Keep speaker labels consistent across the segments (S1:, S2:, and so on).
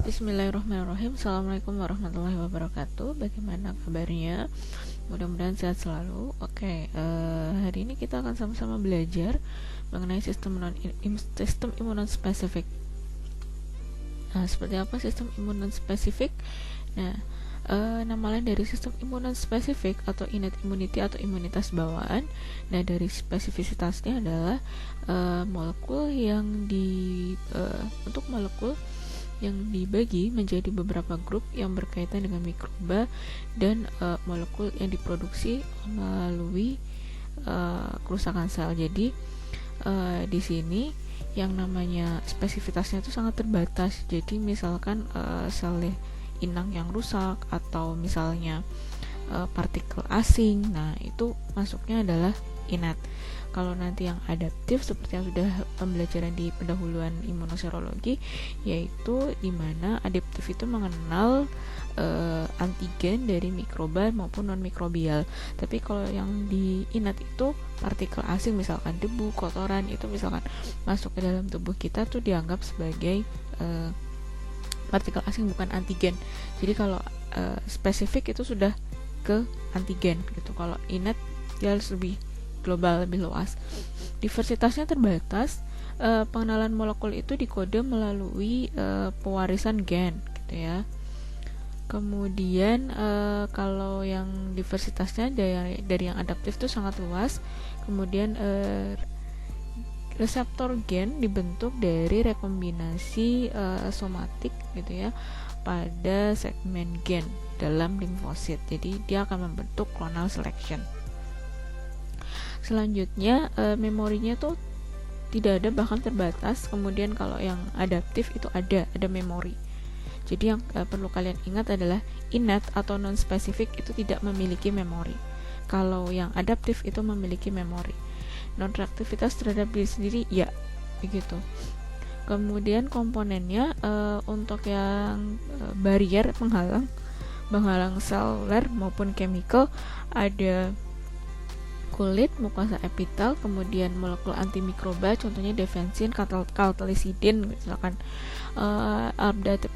S1: Bismillahirrahmanirrahim. Assalamualaikum warahmatullahi wabarakatuh. Bagaimana kabarnya? Mudah-mudahan sehat selalu. Hari ini kita akan sama-sama belajar mengenai sistem imun spesifik. Nah, seperti apa sistem imun spesifik? Nah, nama lain dari sistem imun spesifik atau innate immunity atau imunitas bawaan. Nah, dari spesifisitasnya adalah molekul yang untuk molekul yang dibagi menjadi beberapa grup yang berkaitan dengan mikroba dan molekul yang diproduksi melalui kerusakan sel. Jadi di sini yang namanya spesifitasnya itu sangat terbatas. Jadi misalkan sel inang yang rusak atau misalnya partikel asing, nah itu masuknya adalah innate. Kalau nanti yang adaptif seperti yang sudah pembelajaran di pendahuluan imunoserologi, yaitu dimana adaptif itu mengenal antigen dari mikroba maupun non mikrobial. Tapi kalau yang di innate itu partikel asing, misalkan debu, kotoran, itu misalkan masuk ke dalam tubuh kita tuh dianggap sebagai partikel asing, bukan antigen. Jadi kalau spesifik itu sudah ke antigen gitu. Kalau innate dia harus lebih global, lebih luas. Diversitasnya terbatas. Pengenalan molekul itu dikode melalui pewarisan gen gitu ya. Kemudian kalau yang diversitasnya dari yang adaptif itu sangat luas. Kemudian reseptor gen dibentuk dari rekombinasi somatik gitu ya pada segmen gen dalam limfosit. Jadi dia akan membentuk clonal selection. Selanjutnya memorinya tuh tidak ada, bahkan terbatas. Kemudian kalau yang adaptif itu ada memori. Jadi yang perlu kalian ingat adalah innate atau non-spesifik itu tidak memiliki memori. Kalau yang adaptif itu memiliki memori. Non-reaktivitas terhadap diri sendiri ya begitu. Kemudian komponennya untuk yang barrier penghalang seluler maupun chemical, ada kulit, mukosa epitel, kemudian molekul antimikroba, contohnya defensin, katalisidin, misalkan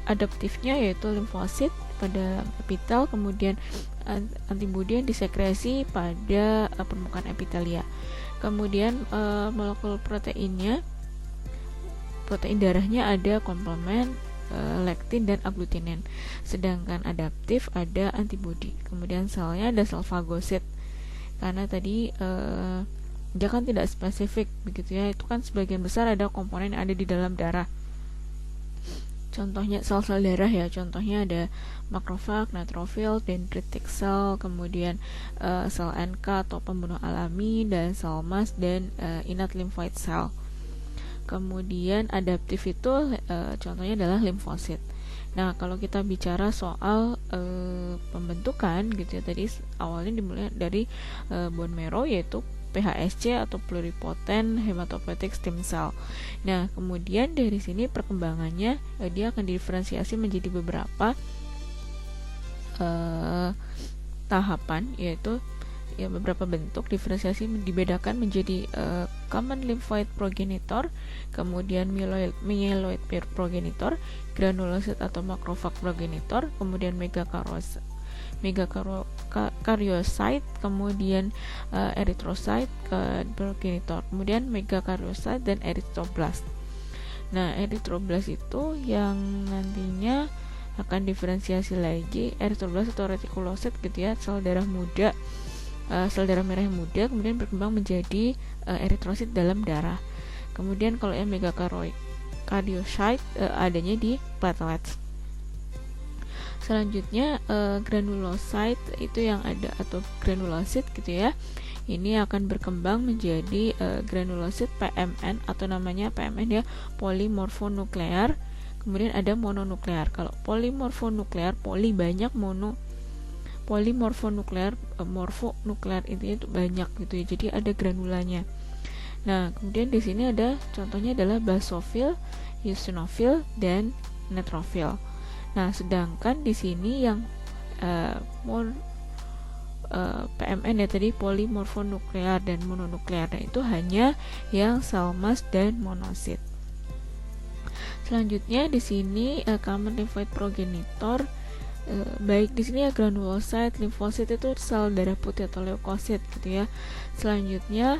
S1: adaptifnya yaitu limfosit pada epitel, kemudian antibodi yang disekresi pada permukaan epitelia. Kemudian molekul proteinnya, protein darahnya ada komplement, lektin dan aglutinin. Sedangkan adaptif ada antibodi. Kemudian selnya ada sel fagosit. Karena tadi dia kan tidak spesifik begitu ya, itu kan sebagian besar ada komponen yang ada di dalam darah. Contohnya sel-sel darah ya, contohnya ada makrofag, neutrofil, dendritic cell, kemudian sel NK atau pembunuh alami, dan sel mast dan innate lymphoid cell. Kemudian adaptif itu contohnya adalah limfosit. Nah, kalau kita bicara soal pembentukan gitu ya, tadi awalnya dimulai dari bone marrow yaitu PHSC atau pluripotent hematopoietic stem cell. Nah, kemudian dari sini perkembangannya dia akan diferensiasi menjadi beberapa tahapan, yaitu ya beberapa bentuk diferensiasi dibedakan menjadi common lymphoid progenitor, kemudian myeloid progenitor, granulosit atau macrophage progenitor, kemudian megakaryocyte, kemudian erythrocyte progenitor, kemudian megakaryocyte dan erythroblast. Nah, erythroblast itu yang nantinya akan diferensiasi lagi erythroblast atau retikulosit gitu ya, sel darah muda, sel darah merah yang muda, kemudian berkembang menjadi eritrosit dalam darah. Kemudian kalau yang megakaryocyte adanya di platelets. Selanjutnya granulocyte itu yang ada, atau granulosit gitu ya, ini akan berkembang menjadi granulosit PMN atau namanya PMN ya, polimorfonuklear. Kemudian ada mononuklear. Kalau polimorfonuklear, poli banyak, polimorfonuklear, morfonuklear itu banyak gitu ya, jadi ada granulanya. Nah, kemudian di sini ada contohnya adalah basofil, eosinofil dan neutrofil. Nah, sedangkan di sini yang PMN ya tadi polimorfonuklear dan mononuklear, itu hanya yang sel mast dan monosit. Selanjutnya di sini common lymphoid progenitor, baik di sini ya granulocyte, limfosit itu sel darah putih atau leukosit gitu ya. Selanjutnya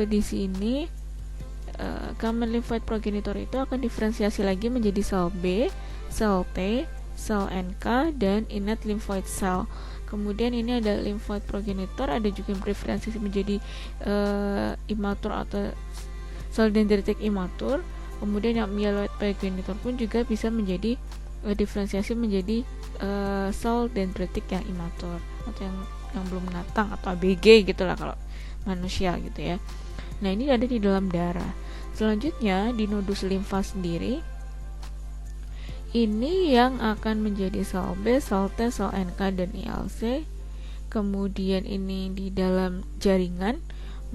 S1: di sini common lymphoid progenitor itu akan diferensiasi lagi menjadi sel B, sel T, sel NK, dan innate lymphoid cell. Kemudian ini ada lymphoid progenitor, ada juga yang diferensiasi menjadi imatur atau sel dendritik imatur. Kemudian yang myeloid progenitor pun juga bisa menjadi diferensiasi menjadi sel dendritik yang imatur atau yang belum menatang atau ABG gitulah kalau manusia gitu ya. Nah, ini ada di dalam darah. Selanjutnya di nodus limfa sendiri, ini yang akan menjadi sel B, sel T, sel NK, dan ILC. Kemudian ini di dalam jaringan,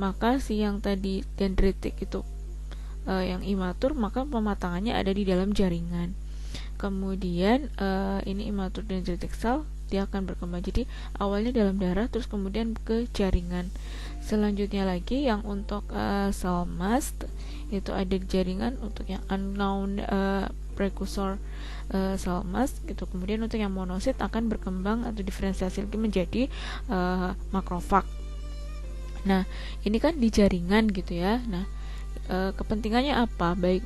S1: maka si yang tadi dendritik itu yang imatur, maka pematangannya ada di dalam jaringan. Kemudian ini imatur dendritik cell, dia akan berkembang. Jadi awalnya dalam darah, terus kemudian ke jaringan. Selanjutnya lagi yang untuk sel mast itu ada di jaringan untuk yang unknown precursor sel mast gitu. Kemudian untuk yang monosit akan berkembang atau diferensiasi lagi menjadi makrofag. Nah, ini kan di jaringan gitu ya. Nah, kepentingannya apa? Baik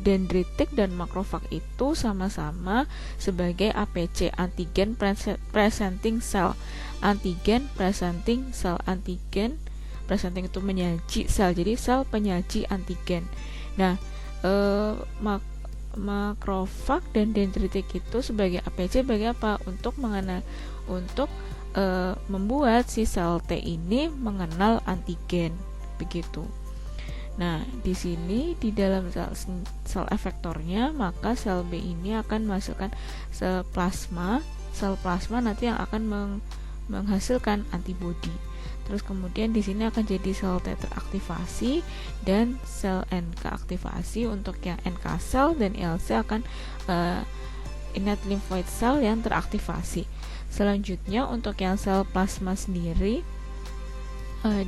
S1: dendritik dan makrofag itu sama-sama sebagai APC, antigen presenting cell. Antigen presenting cell, antigen presenting itu menyaji sel, jadi sel penyaji antigen. Nah, makrofag dan dendritik itu sebagai APC sebagai apa? Untuk membuat si sel T ini mengenal antigen, begitu. Nah, di sini di dalam sel efektornya, maka sel B ini akan menghasilkan sel plasma nanti yang akan menghasilkan antibodi. Terus kemudian di sini akan jadi sel T teraktivasi dan sel NK aktivasi. Untuk yang NK cell dan ILC akan innate lymphoid cell yang teraktivasi. Selanjutnya untuk yang sel plasma sendiri,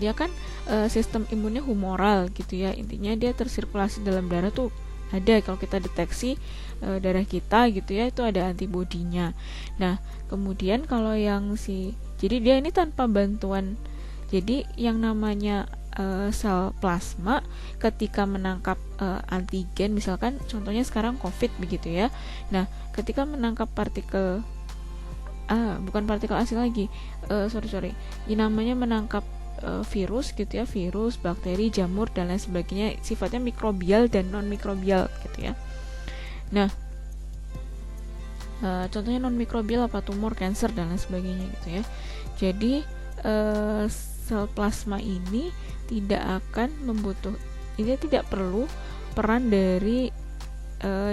S1: dia kan sistem imunnya humoral gitu ya, intinya dia tersirkulasi dalam darah tuh ada, kalau kita deteksi darah kita gitu ya, itu ada antibodinya. Nah, kemudian kalau yang jadi dia ini tanpa bantuan, jadi yang namanya sel plasma ketika menangkap antigen, misalkan contohnya sekarang COVID begitu ya. Nah, ketika menangkap partikel bukan partikel asing lagi, ini namanya menangkap virus gitu ya, virus, bakteri, jamur dan lain sebagainya, sifatnya mikrobial dan non mikrobial gitu ya. Nah, contohnya non mikrobial apa, tumor, kanker dan lain sebagainya gitu ya. Jadi sel plasma ini tidak perlu peran dari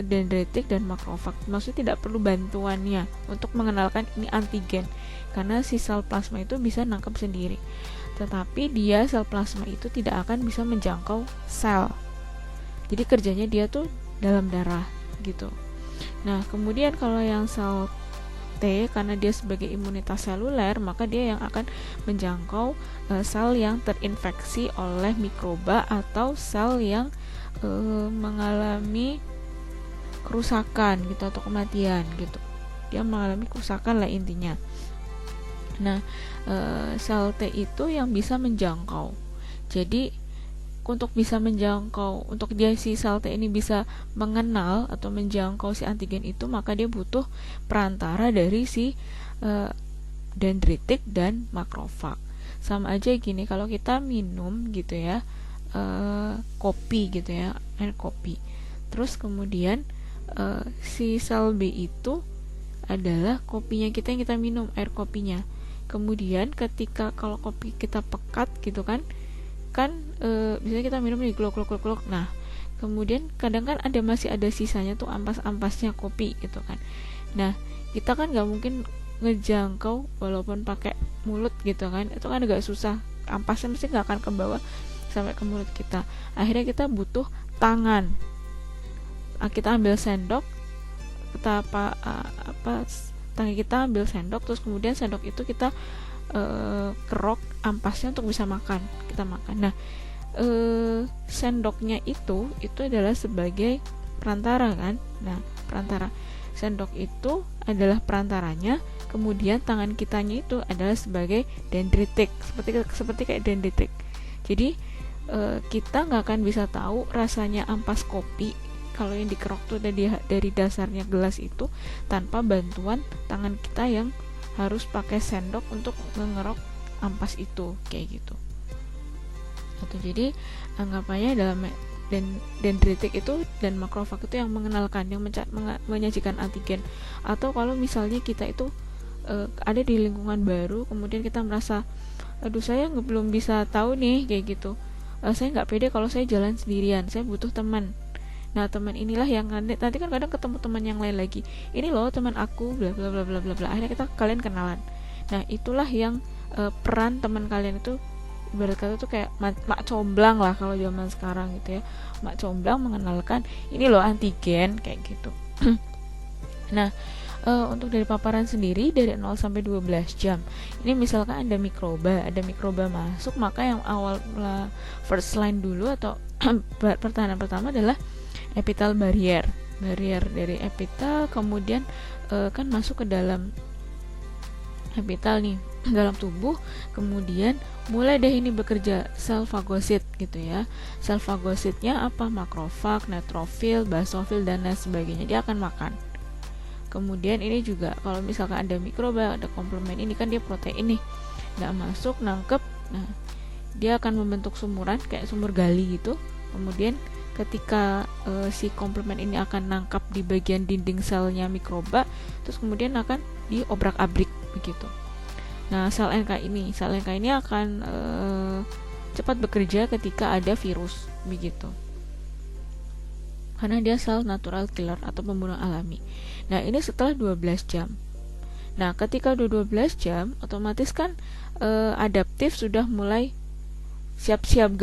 S1: dendritik dan makrofag, maksudnya tidak perlu bantuannya untuk mengenalkan ini antigen, karena si sel plasma itu bisa nangkap sendiri. Tetapi sel plasma itu tidak akan bisa menjangkau sel, jadi kerjanya dia tuh dalam darah gitu. Nah, kemudian kalau yang sel T, karena dia sebagai imunitas seluler, maka dia yang akan menjangkau sel yang terinfeksi oleh mikroba atau sel yang mengalami kerusakan gitu atau kematian gitu. Dia mengalami kerusakan lah intinya. Nah, sel T itu yang bisa menjangkau. Jadi untuk bisa menjangkau, untuk dia si sel T ini bisa mengenal atau menjangkau si antigen itu, maka dia butuh perantara dari si dendritik dan makrofag. Sama aja gini, kalau kita minum gitu ya, kopi gitu ya, air kopi. Terus kemudian si sel B itu adalah kopinya kita yang kita minum, air kopinya. Kemudian ketika kalau kopi kita pekat gitu kan biasanya kita minum di gluk. Nah, kemudian kadang kan masih ada sisanya tuh, ampas-ampasnya kopi gitu kan. Nah, kita kan nggak mungkin ngejangkau walaupun pakai mulut gitu kan, itu kan agak susah, ampasnya mesti nggak akan ke bawah sampai ke mulut kita. Akhirnya kita butuh tangan. Kita ambil sendok, kita tangan kita ambil sendok, terus kemudian sendok itu kita kerok ampasnya untuk bisa kita makan. Nah, sendoknya itu adalah sebagai perantara kan. Nah, perantara sendok itu adalah perantaranya, kemudian tangan kitanya itu adalah sebagai dendritik, seperti kayak dendritik. Jadi kita nggak akan bisa tahu rasanya ampas kopi kalau yang dikerok tuh dari dasarnya gelas itu tanpa bantuan tangan kita yang harus pakai sendok untuk mengerok ampas itu, kayak gitu. Atau jadi anggapannya dalam dendritik itu dan makrofag itu yang mengenalkan, yang menyajikan antigen. Atau kalau misalnya kita itu ada di lingkungan baru, kemudian kita merasa, aduh saya belum bisa tahu nih, kayak gitu, saya nggak pede kalau saya jalan sendirian, saya butuh teman. Nah, teman inilah yang nanti kan kadang ketemu teman yang lain lagi, ini loh teman aku, bla bla bla bla bla bla, akhirnya kalian kenalan. Nah, itulah yang peran teman kalian itu ibarat kata tuh kayak mak comblang lah kalau zaman sekarang gitu ya. Mak comblang mengenalkan ini loh antigen, kayak gitu. Nah, untuk dari paparan sendiri dari 0 sampai 12 jam. Ini misalkan ada mikroba masuk, maka yang awal first line dulu atau pertahanan pertama adalah epitel barrier dari epitel, kemudian kan masuk ke dalam epitel nih, dalam tubuh, kemudian mulai deh ini bekerja sel fagosit gitu ya. Sel fagositnya apa? Makrofag, neutrofil, basofil, dan lain sebagainya. Dia akan makan. Kemudian ini juga kalau misalkan ada mikroba, ada komplement, ini kan dia protein nih, nggak masuk, nangkep, nah dia akan membentuk sumuran kayak sumur gali gitu. Kemudian ketika si komplement ini akan nangkap di bagian dinding selnya mikroba, terus kemudian akan diobrak-abrik begitu. Nah, sel NK ini akan cepat bekerja ketika ada virus begitu, karena dia sel natural killer atau pembunuh alami. Nah, ini setelah 12 jam. Nah, ketika udah 12 jam, otomatis kan adaptif sudah mulai siap-siap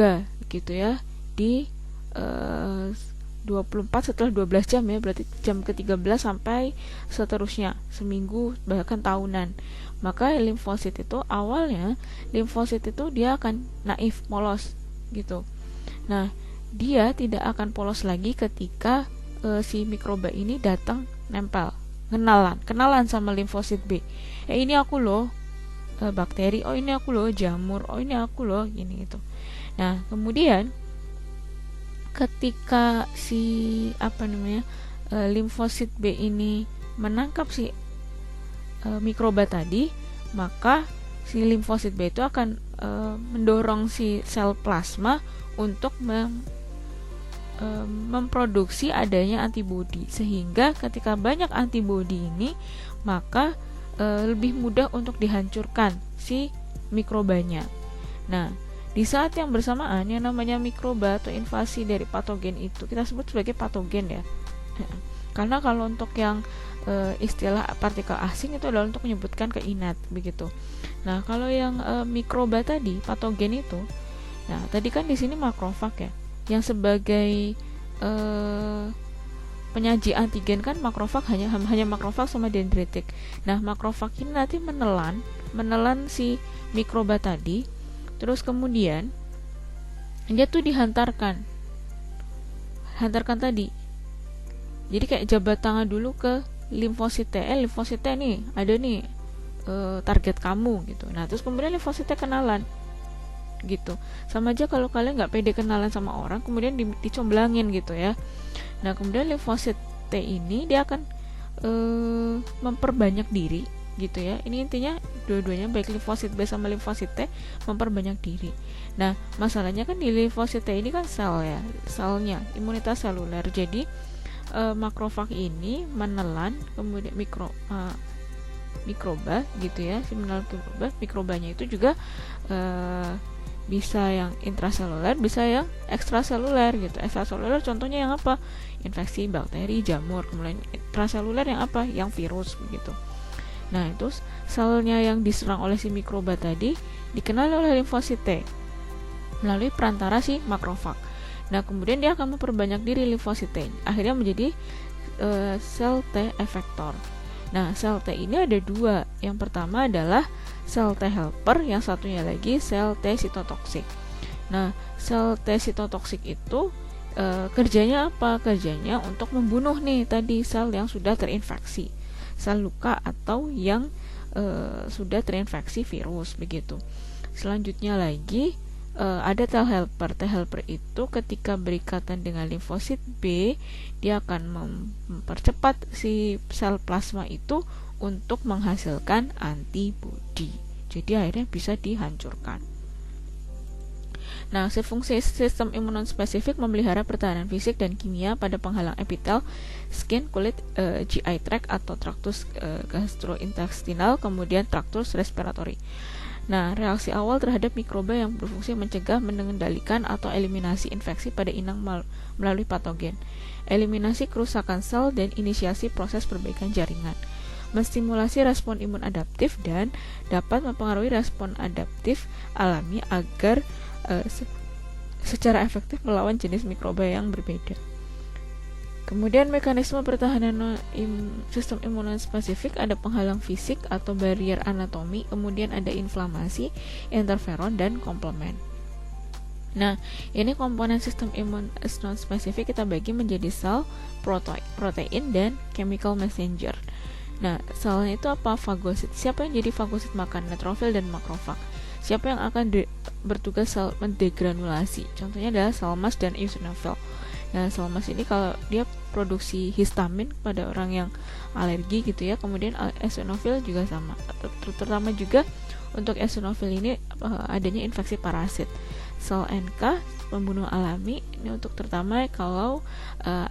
S1: gitu ya. Di 24 setelah 12 jam ya, berarti jam ke-13 sampai seterusnya, seminggu bahkan tahunan. Maka limfosit itu awalnya, limfosit itu dia akan naif, polos gitu. Nah, dia tidak akan polos lagi ketika si mikroba ini datang nempel, kenalan sama limfosit B. Ini aku loh bakteri, oh ini aku loh jamur, oh ini aku loh gini gitu. Nah, kemudian ketika si limfosit B ini menangkap si mikroba tadi, maka si limfosit B itu akan mendorong si sel plasma untuk memproduksi adanya antibodi, sehingga ketika banyak antibodi ini, maka lebih mudah untuk dihancurkan si mikrobanya. Nah, di saat yang bersamaan yang namanya mikroba atau invasi dari patogen itu kita sebut sebagai patogen ya. Karena kalau untuk yang istilah partikel asing itu adalah untuk menyebutkan ke inat begitu. Nah, kalau yang mikroba tadi, patogen itu, nah tadi kan di sini makrofag ya, yang sebagai penyaji antigen kan makrofag hanya makrofag sama dendritik. Nah, makrofag ini nanti menelan si mikroba tadi, terus kemudian dia tuh dihantarkan tadi. Jadi kayak jabat tangan dulu ke limfositnya nih ada nih target kamu gitu. Nah, terus kemudian limfositnya kenalan gitu. Sama aja kalau kalian nggak pede kenalan sama orang, kemudian dicomblangin gitu ya. Nah, kemudian limfosit T ini dia akan memperbanyak diri gitu ya. Ini intinya dua-duanya, baik limfosit B sama limfosit T, memperbanyak diri. Nah, masalahnya kan di limfosit T ini kan selnya imunitas seluler. Jadi makrofag ini menelan kemudian mikroba gitu ya. Si menelan mikrobanya itu juga bisa yang intraseluler, bisa yang ekstraseluler gitu. Ekstraseluler contohnya yang apa? Infeksi bakteri, jamur. Kemudian intraseluler yang apa? Yang virus begitu. Nah, itu selnya yang diserang oleh si mikroba tadi dikenali oleh limfosit T melalui perantara si makrofag. Nah, kemudian dia akan memperbanyak diri limfosit T, akhirnya menjadi sel T efektor. Nah, sel T ini ada dua. Yang pertama adalah sel T helper, yang satunya lagi sel T sitotoksik. Nah, sel T sitotoksik itu Kerjanya apa? Kerjanya untuk membunuh nih tadi sel yang sudah terinfeksi, sel luka atau yang sudah terinfeksi virus begitu. Selanjutnya lagi ada T helper. T helper itu ketika berikatan dengan limfosit B, dia akan mempercepat si sel plasma itu untuk menghasilkan antibodi. Jadi akhirnya bisa dihancurkan. Nah, fungsi sistem imun spesifik memelihara pertahanan fisik dan kimia pada penghalang epitel, skin, kulit, GI tract atau traktus gastrointestinal, kemudian traktus respiratory. Nah, reaksi awal terhadap mikroba yang berfungsi mencegah, mengendalikan, atau eliminasi infeksi pada inang melalui patogen, eliminasi kerusakan sel, dan inisiasi proses perbaikan jaringan, menstimulasi respon imun adaptif, dan dapat mempengaruhi respon adaptif alami agar secara efektif melawan jenis mikroba yang berbeda. Kemudian mekanisme pertahanan sistem imun spesifik ada penghalang fisik atau barrier anatomi, kemudian ada inflamasi, interferon, dan komplement. Nah, ini komponen sistem imun non spesifik kita bagi menjadi sel, protein, dan chemical messenger. Nah, selnya itu apa? Fagosit. Siapa yang jadi fagosit makan? Neutrofil dan makrofag. Siapa yang akan bertugas sel mendegranulasi? Contohnya adalah sel mas dan eosinofil. Nah, sel mas ini kalau dia produksi histamin pada orang yang alergi gitu ya. Kemudian eosinofil juga sama. Terutama juga untuk eosinofil ini adanya infeksi parasit. Sel NK pembunuh alami ini untuk terutama kalau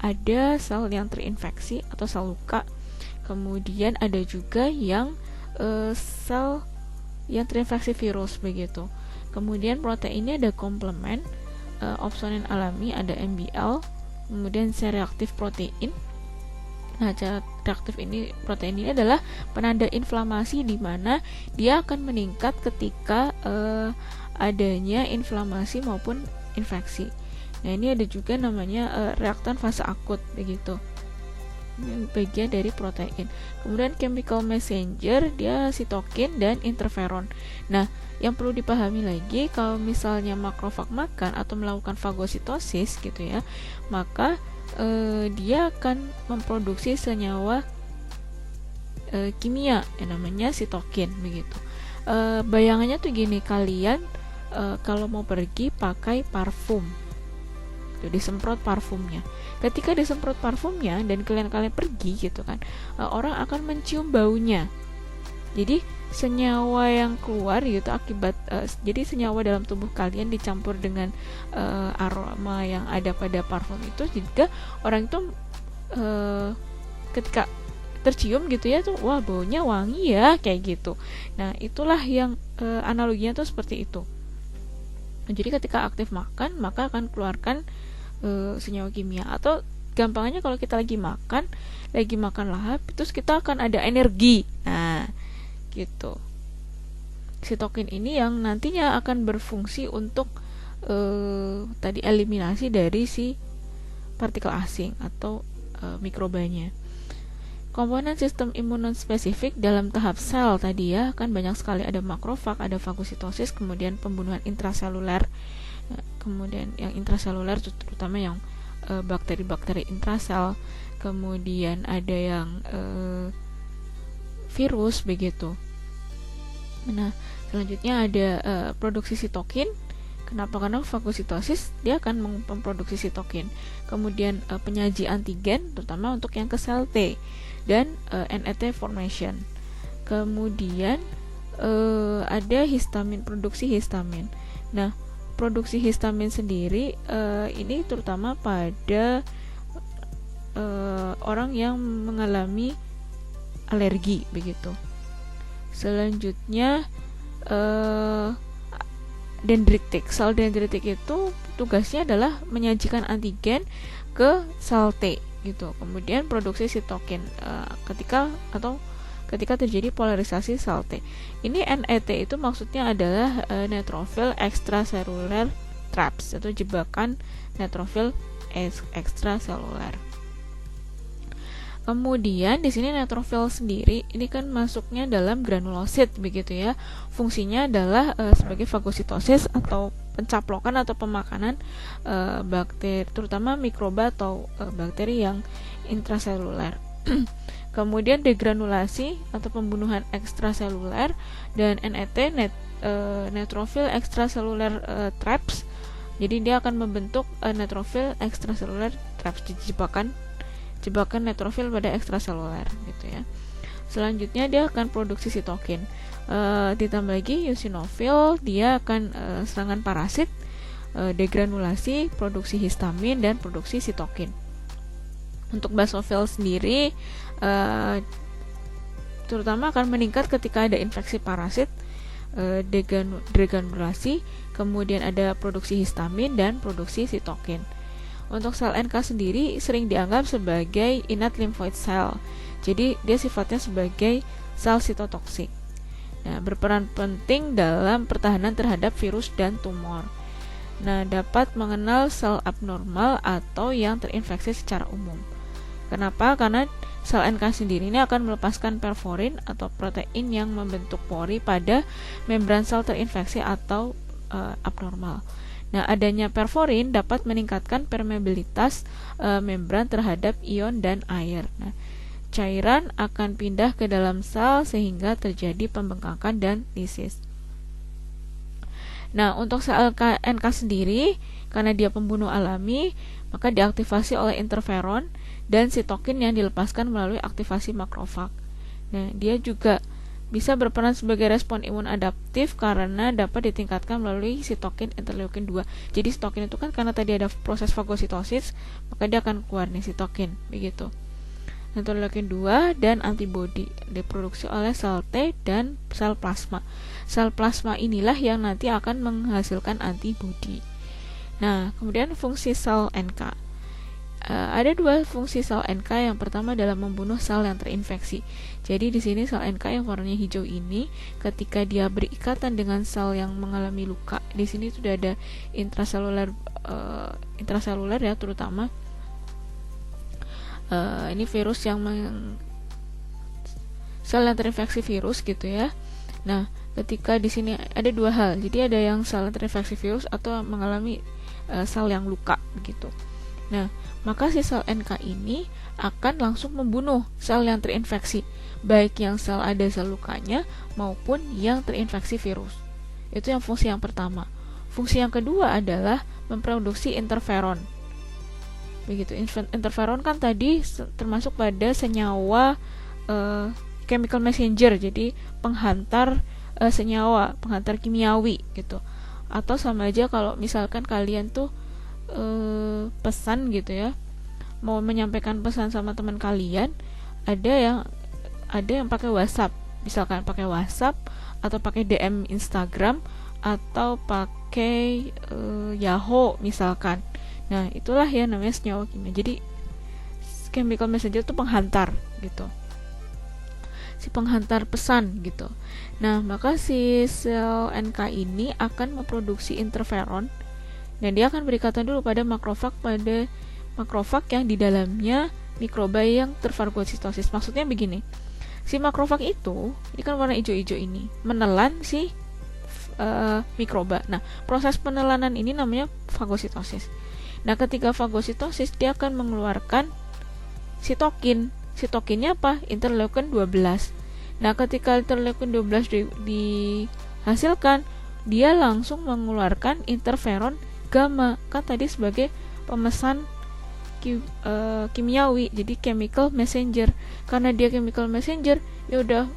S1: ada sel yang terinfeksi atau sel luka. Kemudian ada juga yang sel yang terinfeksi virus begitu. Kemudian proteinnya ada komplement, opsonin alami ada MBL, kemudian C-reaktif protein. Nah, C-reaktif protein ini adalah penanda inflamasi di mana dia akan meningkat ketika adanya inflamasi maupun infeksi. Nah, ini ada juga namanya reaktan fase akut begitu. Ini bagian dari protein. Kemudian chemical messenger dia sitokin dan interferon. Nah, yang perlu dipahami lagi kalau misalnya makrofag makan atau melakukan fagositosis gitu ya, maka dia akan memproduksi senyawa kimia yang namanya sitokin begitu. Bayangannya tuh gini, kalian kalau mau pergi pakai parfum, tuh disemprot parfumnya. Ketika disemprot parfumnya dan kalian pergi gitu kan, orang akan mencium baunya. Jadi senyawa yang keluar gitu akibat jadi senyawa dalam tubuh kalian dicampur dengan aroma yang ada pada parfum itu, juga orang itu ketika tercium gitu ya tuh, wah baunya wangi ya kayak gitu. Nah, itulah yang analoginya tuh seperti itu. Jadi ketika aktif makan maka akan keluarkan senyawa kimia. Atau gampangnya kalau kita lagi makan lahap, terus kita akan ada energi. Nah, gitu. Sitokin ini yang nantinya akan berfungsi untuk tadi eliminasi dari si partikel asing atau mikrobanya. Komponen sistem imun non spesifik dalam tahap sel tadi ya kan banyak sekali, ada makrofag, ada fagositosis, kemudian pembunuhan intraseluler. Kemudian yang intraseluler terutama yang bakteri-bakteri intrasel, kemudian ada yang virus begitu. Nah, selanjutnya ada produksi sitokin. Kenapa? Karena fagositosis dia akan memproduksi sitokin. Kemudian penyaji antigen terutama untuk yang ke sel T dan NET formation. Kemudian ada histamin, produksi histamin. Nah, produksi histamin sendiri ini terutama pada orang yang mengalami alergi begitu. Selanjutnya dendritik. Sel dendritik itu tugasnya adalah menyajikan antigen ke sel T gitu. Kemudian produksi sitokin ketika terjadi polarisasi sel T. Ini NET itu maksudnya adalah neutrophil extracellular traps atau jebakan neutrophil extracellular. Kemudian di sini neutrophil sendiri ini kan masuknya dalam granulosit begitu ya. Fungsinya adalah sebagai fagositosis atau pencaplokan atau pemakanan bakteri, terutama mikroba atau bakteri yang intraseluler. Kemudian degranulasi atau pembunuhan ekstraseluler, dan NET neutrophil extracellular traps. Jadi dia akan membentuk neutrophil extracellular traps, jebakan neutrofil pada ekstraseluler gitu ya. Selanjutnya dia akan produksi sitokin. Ditambah lagi eosinofil, dia akan serangan parasit, degranulasi, produksi histamin, dan produksi sitokin. Untuk basofil sendiri terutama akan meningkat ketika ada infeksi parasit, degranulasi, kemudian ada produksi histamin dan produksi sitokin. Untuk sel NK sendiri sering dianggap sebagai innate lymphoid cell. Jadi dia sifatnya sebagai sel sitotoksik. Nah, berperan penting dalam pertahanan terhadap virus dan tumor. Nah, dapat mengenal sel abnormal atau yang terinfeksi secara umum. Kenapa? Karena sel NK sendiri ini akan melepaskan perforin atau protein yang membentuk pori pada membran sel terinfeksi atau abnormal. Nah, adanya perforin dapat meningkatkan permeabilitas membran terhadap ion dan air. Nah, cairan akan pindah ke dalam sel sehingga terjadi pembengkakan dan lisis. Nah, untuk sel NK sendiri, karena dia pembunuh alami, maka diaktifasi oleh interferon dan sitokin yang dilepaskan melalui aktivasi makrofag. Nah, dia juga bisa berperan sebagai respon imun adaptif karena dapat ditingkatkan melalui sitokin interleukin 2. Jadi sitokin itu kan karena tadi ada proses fagositosis, maka dia akan keluar nih sitokin, begitu. Interleukin 2 dan antibodi diproduksi oleh sel T dan sel plasma. Sel plasma inilah yang nanti akan menghasilkan antibodi. Nah, kemudian fungsi sel NK. Ada dua fungsi sel NK. Yang pertama adalah membunuh sel yang terinfeksi. Jadi di sini sel NK yang warnanya hijau ini, ketika dia berikatan dengan sel yang mengalami luka, di sini sudah ada intraseluler ya, terutama ini virus yang sel yang terinfeksi virus gitu ya. Nah, ketika di sini ada dua hal. Jadi ada yang sel yang terinfeksi virus atau mengalami sel yang luka begitu. Nah, maka si sel NK ini akan langsung membunuh sel yang terinfeksi, baik yang sel ada sel lukanya maupun yang terinfeksi virus. Itu yang fungsi yang pertama. Fungsi yang kedua adalah memproduksi interferon. Begitu. Interferon kan tadi termasuk pada senyawa chemical messenger, jadi penghantar senyawa, penghantar kimiawi gitu. Atau sama aja kalau misalkan kalian tuh pesan gitu ya, mau menyampaikan pesan sama teman kalian, ada yang pakai WhatsApp, misalkan pakai WhatsApp atau pakai DM Instagram atau pakai Yahoo misalkan. Nah, itulah yang namanya senyawa kimia. Jadi chemical messenger itu penghantar gitu, si penghantar pesan gitu. Nah, maka si sel NK ini akan memproduksi interferon. Dan dia akan berikatan dulu pada makrofag yang di dalamnya mikroba yang terfagositosis. Maksudnya begini, si makrofag itu, ini kan warna hijau-hijau ini, menelan si mikroba. Nah, proses penelanan ini namanya fagositosis. Nah, ketika fagositosis, dia akan mengeluarkan sitokin. Sitokinnya apa? Interleukin 12. Nah, ketika interleukin 12 dihasilkan, dia langsung mengeluarkan interferon gamma, kan tadi sebagai pemesan kimiawi, jadi chemical messenger. Karena dia chemical messenger, ya udah,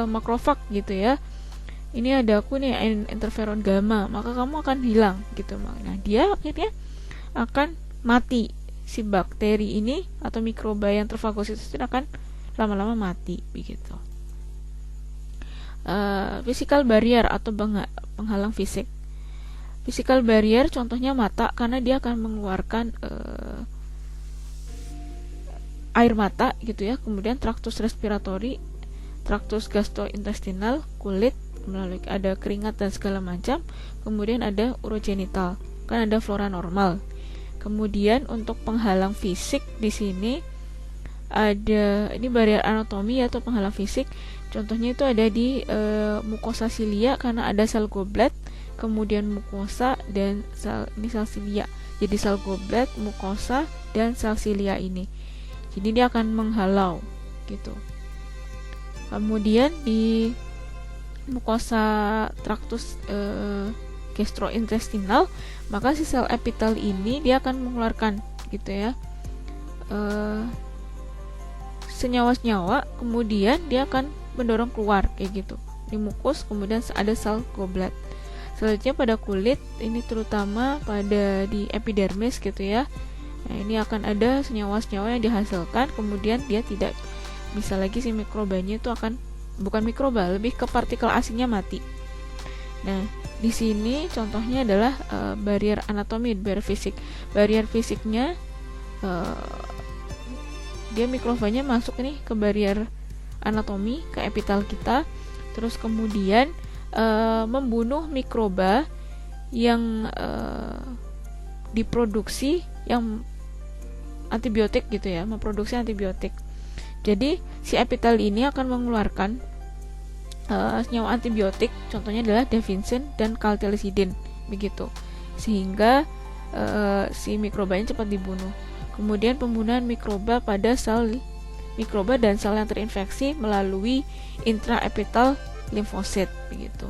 S1: makrofag gitu ya, ini ada aku nih interferon gamma, maka kamu akan hilang gitu. Nah, dia akhirnya akan mati, si bakteri ini atau mikroba yang terfagositosis akan lama-lama mati begitu. Physical barrier atau penghalang fisik. Physical barrier contohnya mata, karena dia akan mengeluarkan air mata gitu ya. Kemudian traktus respiratori, traktus gastrointestinal, kulit, melalui ada keringat dan segala macam. Kemudian ada urogenital, kan ada flora normal. Kemudian untuk penghalang fisik di sini ada, ini barrier anatomi atau penghalang fisik. Contohnya itu ada di mukosa silia, karena ada sel goblet. kemudian mukosa, dan sel silia. Jadi sel goblet, mukosa, dan sel silia ini. Jadi dia akan menghalau gitu. Kemudian di mukosa traktus gastrointestinal, maka si sel epitel ini dia akan mengeluarkan gitu ya senyawa-senyawa, kemudian dia akan mendorong keluar kayak gitu di mukus. Kemudian ada sel goblet. Selanjutnya pada kulit, ini terutama pada di epidermis gitu ya. Nah, ini akan ada senyawa-senyawa yang dihasilkan, kemudian dia tidak bisa lagi, si mikrobanya itu akan, bukan mikroba, lebih ke partikel asingnya mati. Nah, di sini contohnya adalah barier anatomi, barier fisik. Barier fisiknya dia mikrobanya masuk nih ke barier anatomi, ke epitel kita, terus kemudian membunuh mikroba yang diproduksi yang antibiotik gitu ya, memproduksi antibiotik. Jadi si epitel ini akan mengeluarkan senyawa antibiotik, contohnya adalah davinsin dan kaltelsidin begitu, sehingga si mikrobanya cepat dibunuh. Kemudian pembunuhan mikroba pada sel mikroba dan sel yang terinfeksi melalui intraepitel limfosit begitu.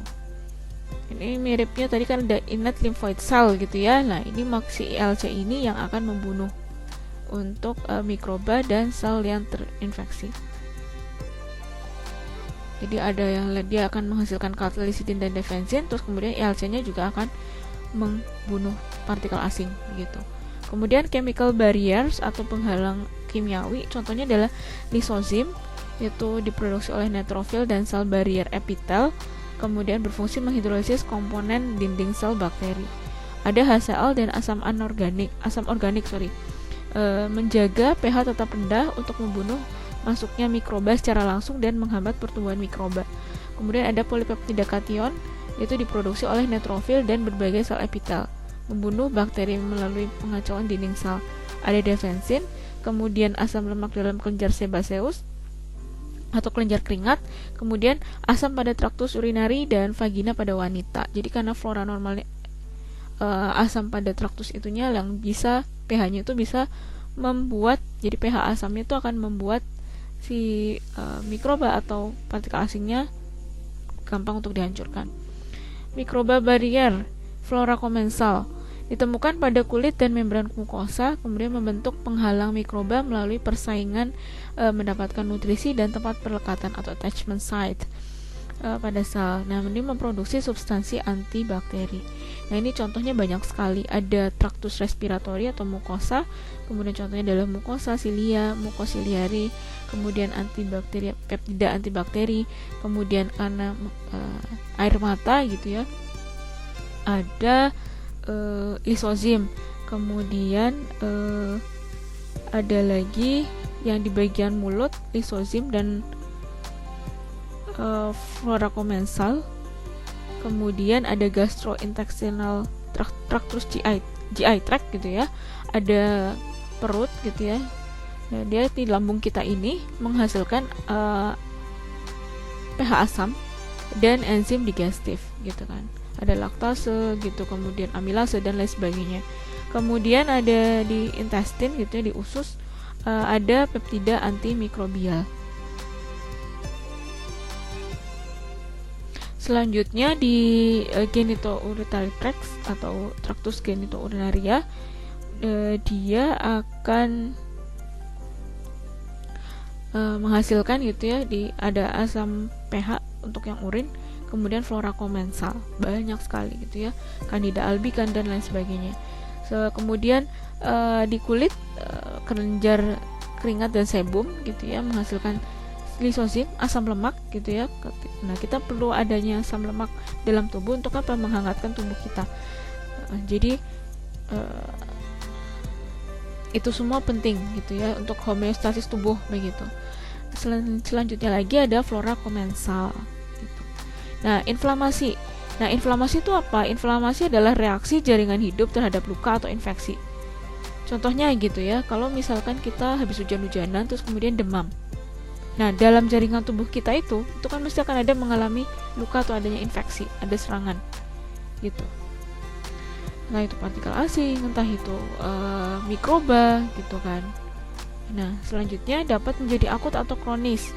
S1: Ini miripnya tadi kan ada innate lymphoid cell gitu ya. Nah, ini si ILC ini yang akan membunuh untuk mikroba dan sel yang terinfeksi. Jadi ada yang dia akan menghasilkan kaltelsidin dan davinsin, terus kemudian ILC-nya juga akan membunuh partikel asing begitu. Kemudian chemical barriers atau penghalang kimiawi, contohnya adalah lisozim, yaitu diproduksi oleh neutrofil dan sel barrier epitel, kemudian berfungsi menghidrolisis komponen dinding sel bakteri. Ada HCl dan asam organik, menjaga pH tetap rendah untuk membunuh masuknya mikroba secara langsung dan menghambat pertumbuhan mikroba. Kemudian ada polipeptida kation, yaitu diproduksi oleh neutrofil dan berbagai sel epitel, membunuh bakteri melalui pengacauan dinding sel. Ada davinsin, kemudian asam lemak dalam kelenjar sebaceous atau kelenjar keringat, kemudian asam pada traktus urinari dan vagina pada wanita. Jadi karena flora normalnya asam pada traktus itunya yang bisa pH-nya itu bisa membuat, jadi pH asamnya itu akan membuat si mikroba atau partikel asingnya gampang untuk dihancurkan. Mikroba barrier, flora komensal, ditemukan pada kulit dan membran mukosa, kemudian membentuk penghalang mikroba melalui persaingan mendapatkan nutrisi dan tempat perlekatan atau attachment site pada sel. Nah, ini memproduksi substansi antibakteri. Nah, ini contohnya banyak sekali. Ada traktus respiratori atau mukosa, kemudian contohnya adalah mukosa silia, mukosiliari, kemudian antibakteri, peptida antibakteri, kemudian karena air mata gitu ya, ada lisozim, kemudian ada lagi yang di bagian mulut, lisozim dan flora komensal. Kemudian ada gastrointestinal traktus GI tract gitu ya, ada perut gitu ya. Nah, dia di lambung kita ini menghasilkan pH asam dan enzim digestif gitu kan. Ada laktase gitu, kemudian amilase dan lain sebagainya. Kemudian ada di intestin gitu ya, di usus ada peptida antimikrobial. Selanjutnya di genitourinary tract atau traktus genitourinaria, dia akan menghasilkan gitu ya, ada asam pH untuk yang urin, kemudian flora komensal banyak sekali gitu ya, Candida albicans dan lain sebagainya. Kemudian di kulit, kelenjar keringat dan sebum gitu ya, menghasilkan lisozim, asam lemak gitu ya. Nah, kita perlu adanya asam lemak dalam tubuh untuk apa? Menghangatkan tubuh kita. Jadi itu semua penting gitu ya untuk homeostasis tubuh begitu. Selanjutnya lagi ada flora komensal gitu. Nah, inflamasi. Nah, inflamasi itu apa? Inflamasi adalah reaksi jaringan hidup terhadap luka atau infeksi. Contohnya gitu ya, kalau misalkan kita habis hujan-hujanan terus kemudian demam. Nah, dalam jaringan tubuh kita itu kan mesti akan ada mengalami luka atau adanya infeksi, ada serangan. gitu. Entah itu partikel asing, entah itu mikroba gitu kan. Nah, selanjutnya dapat menjadi akut atau kronis.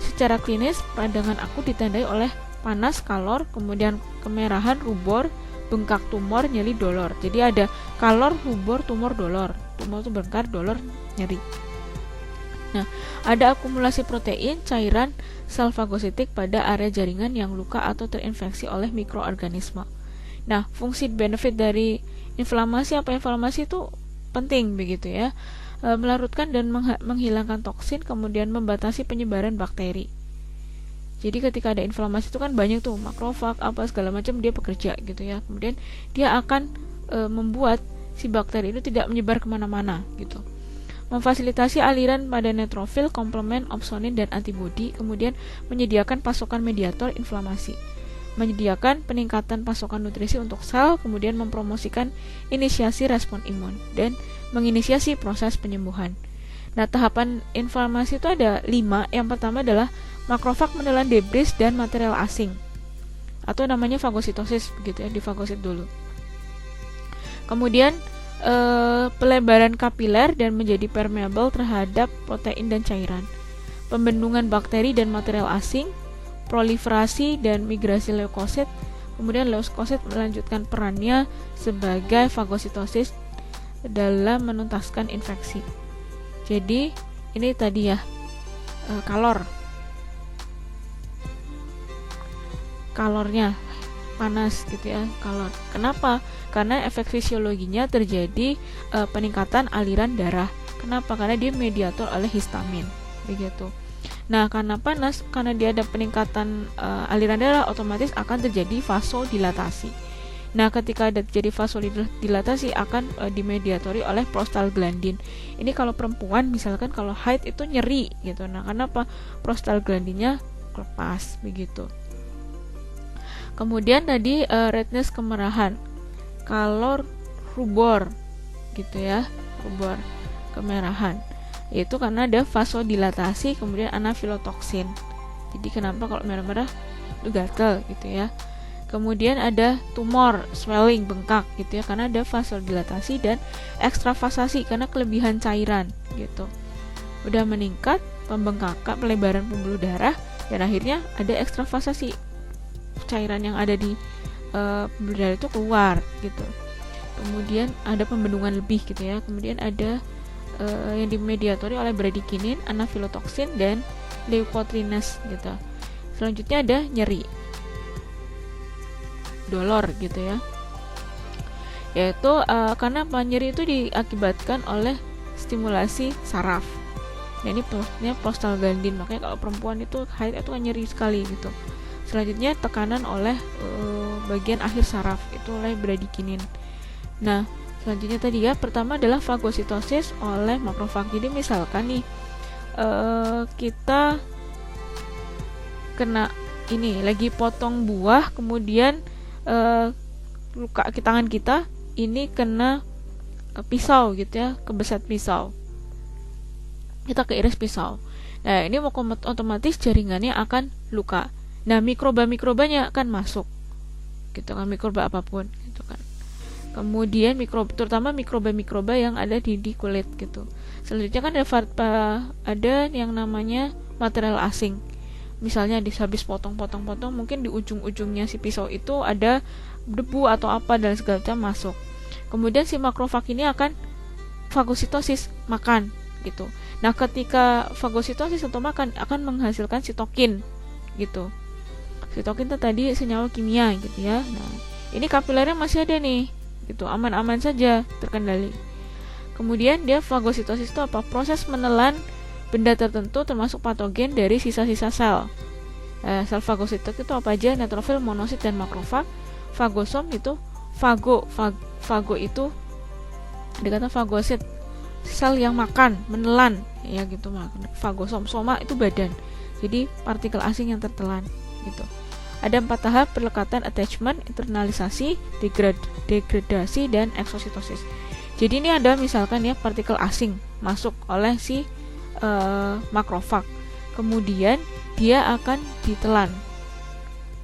S1: Secara klinis, peradangan akut ditandai oleh panas, kalor, kemudian kemerahan, rubor, bengkak, tumor, nyeri, dolor. Jadi ada kalor, rubor, tumor, dolor. Tumor itu bengkak, dolor, nyeri. Nah, ada akumulasi protein, cairan, sel fagositik pada area jaringan yang luka atau terinfeksi oleh mikroorganisme. Nah, fungsi benefit dari inflamasi itu penting begitu ya. Melarutkan dan menghilangkan toksin, kemudian membatasi penyebaran bakteri. Jadi ketika ada inflamasi itu kan banyak tuh makrofag apa segala macam dia bekerja gitu ya. Kemudian dia akan membuat si bakteri itu tidak menyebar kemana-mana gitu. Memfasilitasi aliran pada neutrofil, komplement, opsonin dan antibodi, kemudian menyediakan pasokan mediator inflamasi, menyediakan peningkatan pasokan nutrisi untuk sel, kemudian mempromosikan inisiasi respon imun dan menginisiasi proses penyembuhan. Nah, tahapan inflamasi itu ada 5. Yang pertama adalah makrofag menelan debris dan material asing, atau namanya fagositosis begitu ya, di fagosit dulu. Kemudian pelebaran kapiler dan menjadi permeable terhadap protein dan cairan, pembendungan bakteri dan material asing, proliferasi dan migrasi leukosit. Kemudian leukosit melanjutkan perannya sebagai fagositosis dalam menuntaskan infeksi. Jadi ini tadi ya, kalornya panas gitu ya, kalor. Kenapa? Karena efek fisiologinya terjadi peningkatan aliran darah. Kenapa? Karena dia mediator oleh histamin begitu. Nah, karena panas, karena dia ada peningkatan aliran darah, otomatis akan terjadi vasodilatasi. Nah, ketika ada terjadi vasodilatasi akan dimediatori oleh prostaglandin. Ini kalau perempuan misalkan kalau haid itu nyeri gitu. Nah, kenapa? Prostaglandinnya lepas begitu. Kemudian tadi redness, kemerahan, kalor, rubor gitu ya, rubor, kemerahan. Yaitu karena ada vasodilatasi, kemudian anafilotoksin. Jadi kenapa kalau merah-merah itu gatal gitu ya. Kemudian ada tumor, swelling, bengkak gitu ya, karena ada vasodilatasi dan ekstravasasi karena kelebihan cairan gitu. Udah meningkat pembengkakan, pelebaran pembuluh darah, dan akhirnya ada ekstravasasi, cairan yang ada di pembuluh darah itu keluar gitu. Kemudian ada pembendungan lebih gitu ya. Kemudian ada yang dimediatori oleh bradikinin, anafilotoksin dan leukotrienes gitu. Selanjutnya ada nyeri, dolor gitu ya, yaitu karena nyeri itu diakibatkan oleh stimulasi saraf. Nah, ini prostaglandin, makanya kalau perempuan itu haid itu kan nyeri sekali gitu. Selanjutnya tekanan oleh bagian akhir saraf itu oleh bradikinin. Nah, selanjutnya tadi ya, pertama adalah fagositosis oleh makrofag. Jadi misalkan nih kita kena ini lagi potong buah, kemudian luka tangan kita ini kena pisau gitu ya, kebeset pisau, kita keiris pisau. Nah, ini otomatis jaringannya akan luka. Nah, mikroba-mikrobanya akan masuk gitu kan, mikroba apapun gitu kan. Kemudian terutama mikroba-mikroba yang ada di kulit gitu. Selanjutnya kan ada yang namanya material asing. Misalnya habis potong-potong mungkin di ujung-ujungnya si pisau itu ada debu atau apa dan segala macam masuk. Kemudian si makrofag ini akan fagositosis, makan gitu. Nah, ketika fagositosis atau makan akan menghasilkan sitokin gitu. Sitokin itu tadi senyawa kimia gitu ya. Nah, ini kapilernya masih ada nih gitu, aman-aman saja, terkendali. Kemudian dia fagositosis itu apa? Proses menelan benda tertentu termasuk patogen dari sisa-sisa sel. Sel fagositot itu apa aja? Neutrofil, monosit dan makrofag. Fagosom itu fago itu dikata fagosit, sel yang makan, menelan ya gitu. Fagosom, soma itu badan. Jadi partikel asing yang tertelan gitu. Ada 4 tahap perlekatan: attachment, internalisasi, degradasi dan eksositosis. Jadi ini ada misalkan ya partikel asing masuk oleh si makrofag, kemudian dia akan ditelan,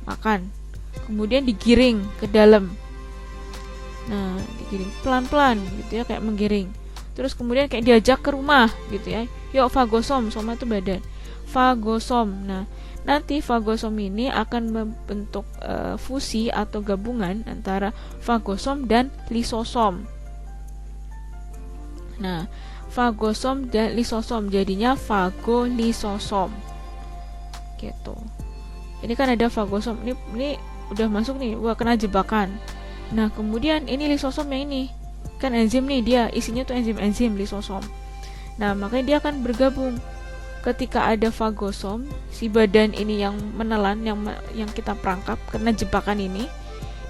S1: makan. kemudian digiring ke dalam. Nah, digiring pelan-pelan gitu ya, kayak menggiring. Terus kemudian kayak diajak ke rumah gitu ya. Yuk fagosom, soma itu badan. Fagosom. Nah, nanti fagosom ini akan membentuk fusi atau gabungan antara fagosom dan lisosom. Nah, fagosom dan lisosom jadinya fagolisosom. Gitu. Ini kan ada fagosom. Ini udah masuk nih, wah kena jebakan. Nah, kemudian ini lisosom yang ini. Kan enzim nih, dia isinya tuh enzim lisosom. Nah, makanya dia akan bergabung. Ketika ada fagosom, si badan ini yang menelan, yang kita perangkap kena jebakan ini,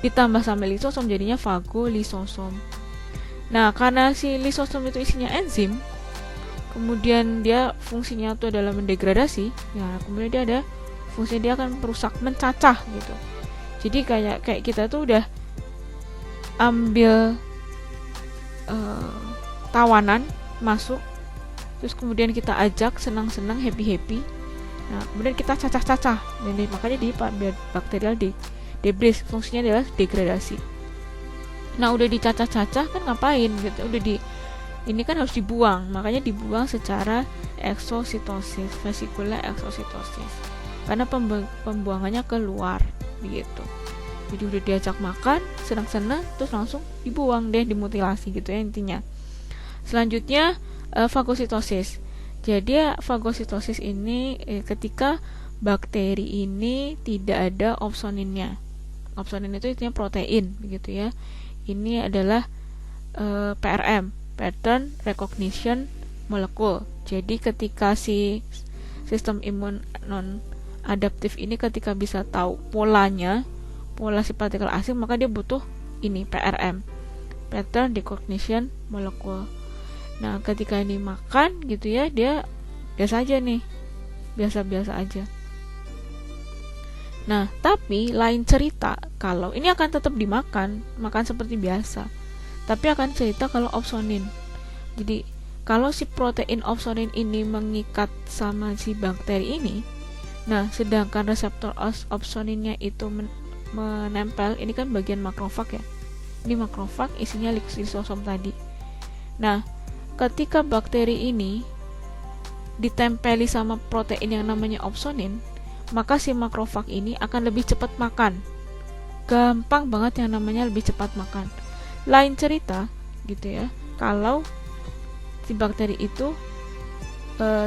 S1: ditambah sama lisosom jadinya fagolisosom. Nah, karena si lisosom itu isinya enzim, kemudian dia fungsinya itu adalah mendegradasi. Nah, kemudian dia ada fungsinya, dia akan merusak, mencacah gitu. Jadi kayak kita tuh udah ambil tawanan masuk, terus kemudian kita ajak senang-senang, happy-happy. Nah, kemudian kita cacah-cacah. Dan makanya di bakterial debris, fungsinya adalah degradasi. Nah, udah dicacah-cacah kan ngapain gitu? Ini kan harus dibuang. Makanya dibuang secara eksositosis, vesikular eksositosis. Karena pembuangannya keluar begitu. Jadi udah diajak makan, senang-senang, terus langsung dibuang deh, dimutilasi gitu ya intinya. Selanjutnya fagositosis. Jadi fagositosis ini ketika bakteri ini tidak ada opsoninnya. Opsonin itu intinya protein begitu ya. Ini adalah PRM, pattern recognition molecule. Jadi ketika si sistem imun non adaptif ini ketika bisa tahu polanya, pola si partikel asing, maka dia butuh ini PRM, pattern recognition molecule. Nah, ketika ini makan gitu ya, dia biasa aja nih, biasa-biasa aja. Nah, tapi lain cerita kalau ini akan tetap dimakan, makan seperti biasa, tapi akan cerita kalau opsonin. Jadi kalau si protein opsonin ini mengikat sama si bakteri ini, nah sedangkan reseptor opsoninnya itu menempel, ini kan bagian makrofag ya, ini makrofag isinya lisosom tadi. Nah, ketika bakteri ini ditempeli sama protein yang namanya opsonin, maka si makrofag ini akan lebih cepat makan. Gampang banget yang namanya lebih cepat makan. Lain cerita gitu ya, kalau si bakteri itu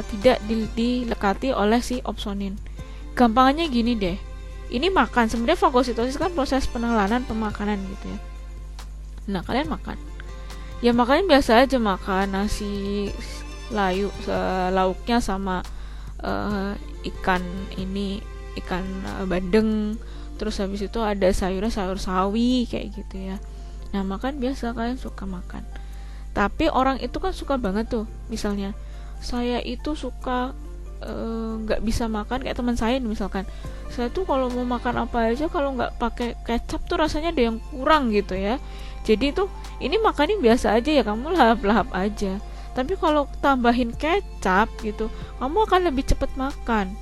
S1: tidak dilekati oleh si opsonin. Gampangnya gini deh, ini makan, sebenarnya fagositosis kan proses penelanan pemakanan gitu ya. Nah, kalian makan, ya makanya biasa aja makan nasi lauknya sama ikan bandeng, terus habis itu ada sayur sawi kayak gitu ya. Nah, makan biasa, kalian suka makan. Tapi orang itu kan suka banget tuh, misalnya saya itu suka nggak bisa makan kayak teman saya misalkan, saya tuh kalau mau makan apa aja kalau nggak pakai kecap tuh rasanya ada yang kurang gitu ya. Jadi tuh ini makannya biasa aja ya, kamu lahap-lahap aja. Tapi kalau tambahin kecap gitu, kamu akan lebih cepat makan,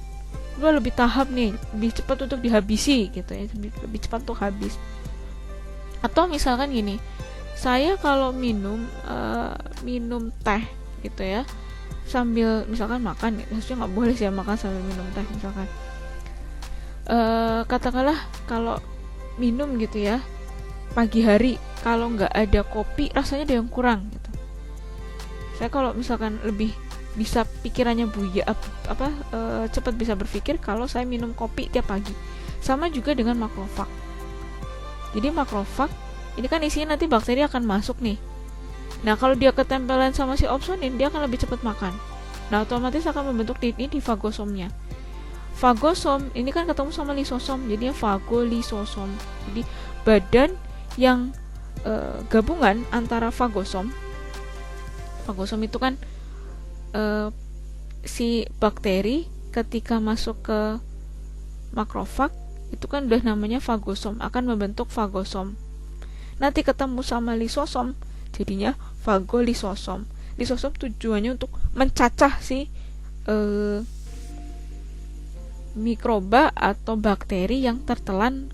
S1: lebih tahap nih, lebih cepat untuk dihabisi gitu ya, lebih cepat untuk habis. Atau misalkan gini, saya kalau minum teh gitu ya, sambil misalkan makan, harusnya nggak boleh sih ya makan sambil minum teh misalkan. Katakanlah kalau minum gitu ya pagi hari, kalau nggak ada kopi rasanya ada yang kurang gitu. Saya kalau misalkan lebih bisa pikirannya cepat bisa berpikir kalau saya minum kopi tiap pagi. Sama juga dengan makrofag. Jadi makrofag ini kan isinya nanti bakteri akan masuk nih. Nah, kalau dia ketempelan sama si opsonin, dia akan lebih cepat makan. Nah, otomatis akan membentuk di fagosomnya. Fagosom ini kan ketemu sama lisosom, jadinya fagolisosom. Jadi badan yang gabungan antara fagosom itu kan si bakteri ketika masuk ke makrofag itu kan udah namanya fagosom, akan membentuk fagosom. Nanti ketemu sama lisosom jadinya fagolisosom. Lisosom tujuannya untuk mencacah si mikroba atau bakteri yang tertelan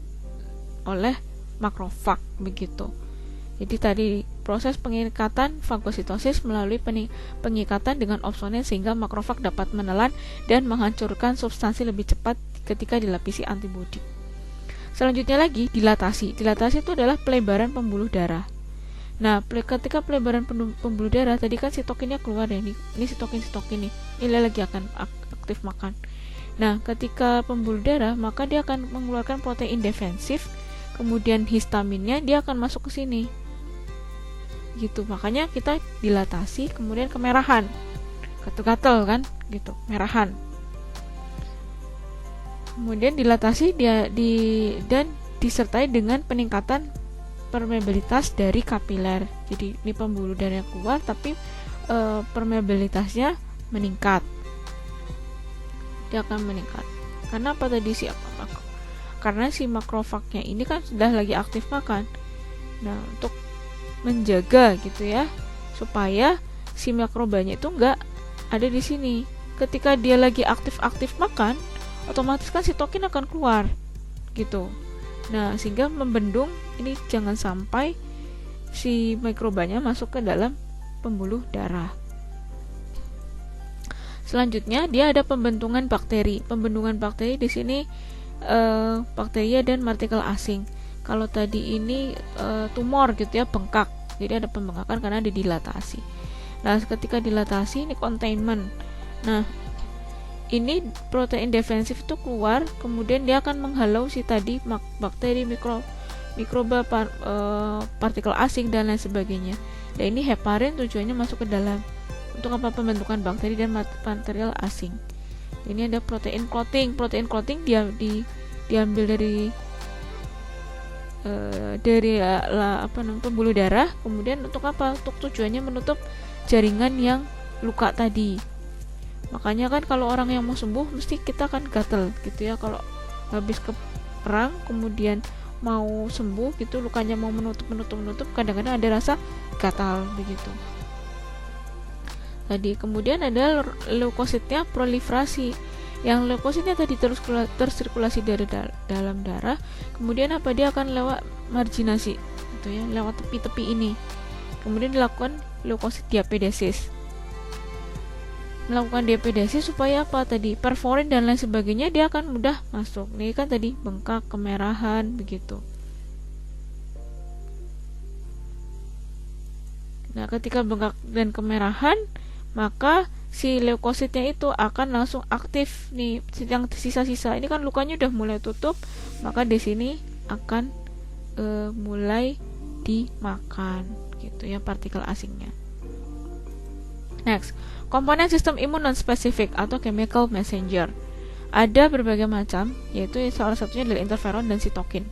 S1: oleh makrofag begitu. Jadi tadi proses pengikatan fagositosis melalui pengikatan dengan opsonen sehingga makrofag dapat menelan dan menghancurkan substansi lebih cepat ketika dilapisi antibodi. Selanjutnya lagi dilatasi. Dilatasi itu adalah pelebaran pembuluh darah. Nah, ketika pelebaran pembuluh darah tadi kan sitokinnya keluar ya, ini sitokin nih. Ini lagi akan aktif makan. Nah, ketika pembuluh darah maka dia akan mengeluarkan protein defensif, kemudian histaminnya dia akan masuk ke sini. Gitu, makanya kita dilatasi, kemudian kemerahan, gatal-gatal kan, gitu, merahan. Kemudian dilatasi dan disertai dengan peningkatan permeabilitas dari kapiler. Jadi ini pembuluh darah keluar tapi permeabilitasnya meningkat. Dia akan meningkat. Karena apa tadi karena si makrofagnya ini kan sudah lagi aktif makan. Nah, untuk menjaga gitu ya, supaya si mikrobanya itu enggak ada di sini. Ketika dia lagi aktif makan, otomatis kan sitokin akan keluar gitu. Nah, sehingga membendung ini jangan sampai si mikrobanya masuk ke dalam pembuluh darah. Selanjutnya dia ada pembentukan bakteri. Pembentukan bakteri di sini bakteria dan partikel asing. Kalau tadi ini tumor gitu ya, bengkak. Jadi ada pembengkakan karena ada dilatasi. Nah, ketika dilatasi ini containment. Nah, ini protein defensif itu keluar, kemudian dia akan menghalau si tadi bakteri, mikroba, partikel asing dan lain sebagainya. Dan ini heparin tujuannya masuk ke dalam untuk apa? Pembentukan bakteri dan material asing. Ini ada protein clotting. Protein clotting dia diambil dari pembuluh darah, kemudian untuk apa? Untuk tujuannya menutup jaringan yang luka tadi. Makanya kan kalau orang yang mau sembuh mesti kita kan gatel gitu ya, kalau habis ke perang kemudian mau sembuh gitu, lukanya mau menutup, kadang-kadang ada rasa gatal begitu. Tadi kemudian ada leukositnya proliferasi. Yang leukositnya tadi terus tersirkulasi dari dalam darah, kemudian apa, dia akan lewat marginasi gitu ya, lewat tepi-tepi ini. Kemudian dilakukan leukosit diapedesis. Melakukan diapedesis supaya apa tadi? Perforin dan lain sebagainya dia akan mudah masuk. Ini kan tadi bengkak, kemerahan begitu. Nah, ketika bengkak dan kemerahan, maka si leukositnya itu akan langsung aktif nih. Yang sisa-sisa ini kan lukanya udah mulai tutup, maka di sini akan mulai dimakan gitu ya partikel asingnya. Next, komponen sistem imun non-spesifik atau chemical messenger. Ada berbagai macam, yaitu salah satunya adalah interferon dan sitokin.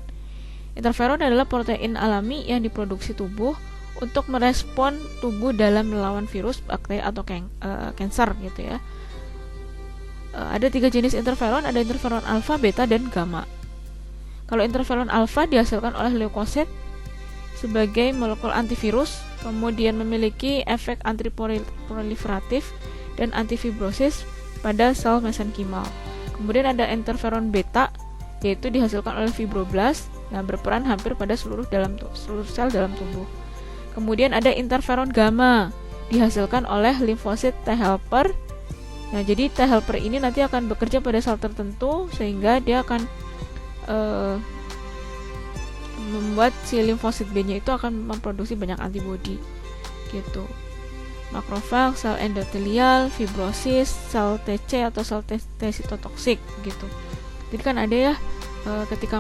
S1: Interferon adalah protein alami yang diproduksi tubuh untuk merespon tubuh dalam melawan virus, bakteri atau kanker gitu ya. Ada 3 jenis interferon, ada interferon alfa, beta, dan gamma. Kalau interferon alfa dihasilkan oleh leukosit sebagai molekul antivirus, kemudian memiliki efek antiproliferatif dan antifibrosis pada sel mesenkimal. Kemudian ada interferon beta, yaitu dihasilkan oleh fibroblast, yang berperan hampir pada seluruh sel dalam tubuh. Kemudian ada interferon gamma, dihasilkan oleh limfosit T helper. Nah, jadi T helper ini nanti akan bekerja pada sel tertentu sehingga dia akan membuat si limfosit B-nya itu akan memproduksi banyak antibodi gitu. Makrofag, sel endotelial, fibrosis, sel TC atau sel T sitotoksik gitu. Jadi kan ada ya ketika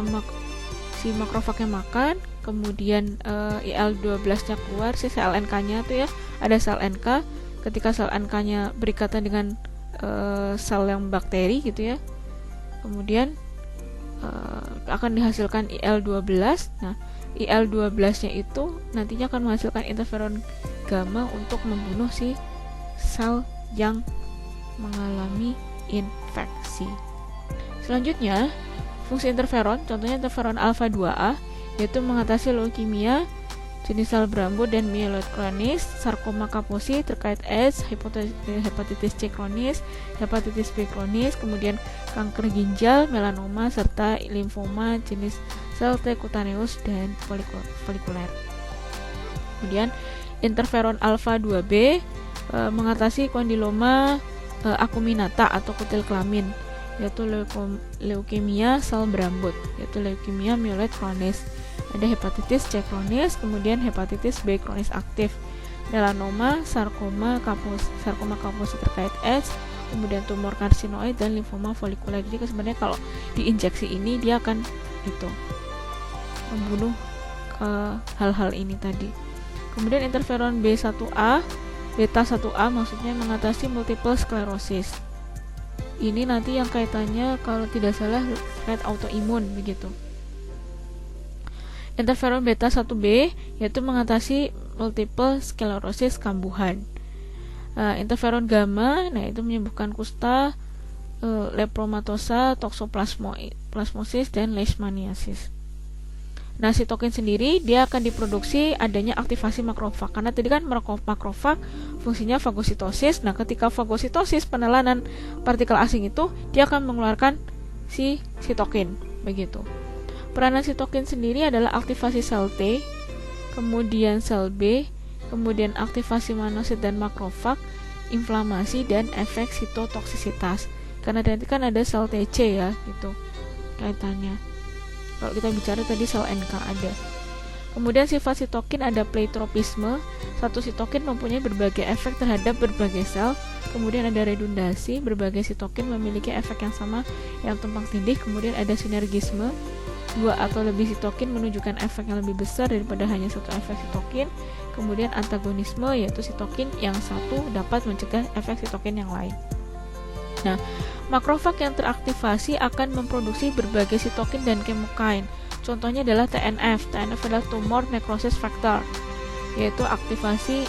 S1: si makrofagnya makan, kemudian IL-12-nya keluar, si sel NK-nya tuh ya, ada sel NK. Ketika sel NK-nya berikatan dengan sel yang bakteri gitu ya, kemudian akan dihasilkan IL-12. Nah, IL-12-nya itu nantinya akan menghasilkan interferon gamma untuk membunuh si sel yang mengalami infeksi. Selanjutnya, fungsi interferon, contohnya interferon alfa 2A, yaitu mengatasi leukemia jenis sel berambut dan myeloid kronis, sarkoma Kaposi terkait AIDS, hepatitis C kronis, hepatitis B kronis, kemudian kanker ginjal, melanoma, serta limfoma jenis sel T kutaneus dan folikuler. Kemudian interferon alfa 2B mengatasi kondiloma akuminata atau kutil kelamin, yaitu leukemia sel berambut, yaitu leukemia myeloid kronis. Ada hepatitis C kronis, kemudian hepatitis B kronis aktif, melanoma, sarkoma Kaposi terkait AIDS, kemudian tumor karsinoid dan limfoma folikuler. Jadi sebenarnya kalau diinjeksi ini dia akan membunuh hal-hal ini tadi. Kemudian interferon beta 1A maksudnya mengatasi multiple sklerosis. Ini nanti yang kaitannya kalau tidak salah terkait autoimun begitu. Interferon beta 1B yaitu mengatasi multiple sklerosis kambuhan. Interferon gamma, itu menyembuhkan kusta, lepromatosa, toxoplasmosis dan leishmaniasis. Nah, sitokin sendiri dia akan diproduksi adanya aktivasi makrofag, karena tadi kan makrofag fungsinya fagositosis. Nah, ketika fagositosis penelangan partikel asing itu dia akan mengeluarkan si sitokin begitu. Peranan sitokin sendiri adalah aktivasi sel T, kemudian sel B, kemudian aktivasi monosit dan makrofag, inflamasi dan efek sitotoksisitas. Karena nanti kan ada sel TC ya gitu kaitannya. Kalau kita bicara tadi sel NK ada. Kemudian sifat sitokin ada pleitropisme. Satu sitokin mempunyai berbagai efek terhadap berbagai sel. Kemudian ada redundasi, berbagai sitokin memiliki efek yang sama yang tumpang tindih. Kemudian ada sinergisme, 2 atau lebih sitokin menunjukkan efek yang lebih besar daripada hanya satu efek sitokin. Kemudian antagonisme, yaitu sitokin yang satu dapat mencegah efek sitokin yang lain. Nah, makrofag yang teraktivasi akan memproduksi berbagai sitokin dan kemokain. Contohnya adalah TNF. TNF adalah tumor necrosis factor, yaitu aktivasi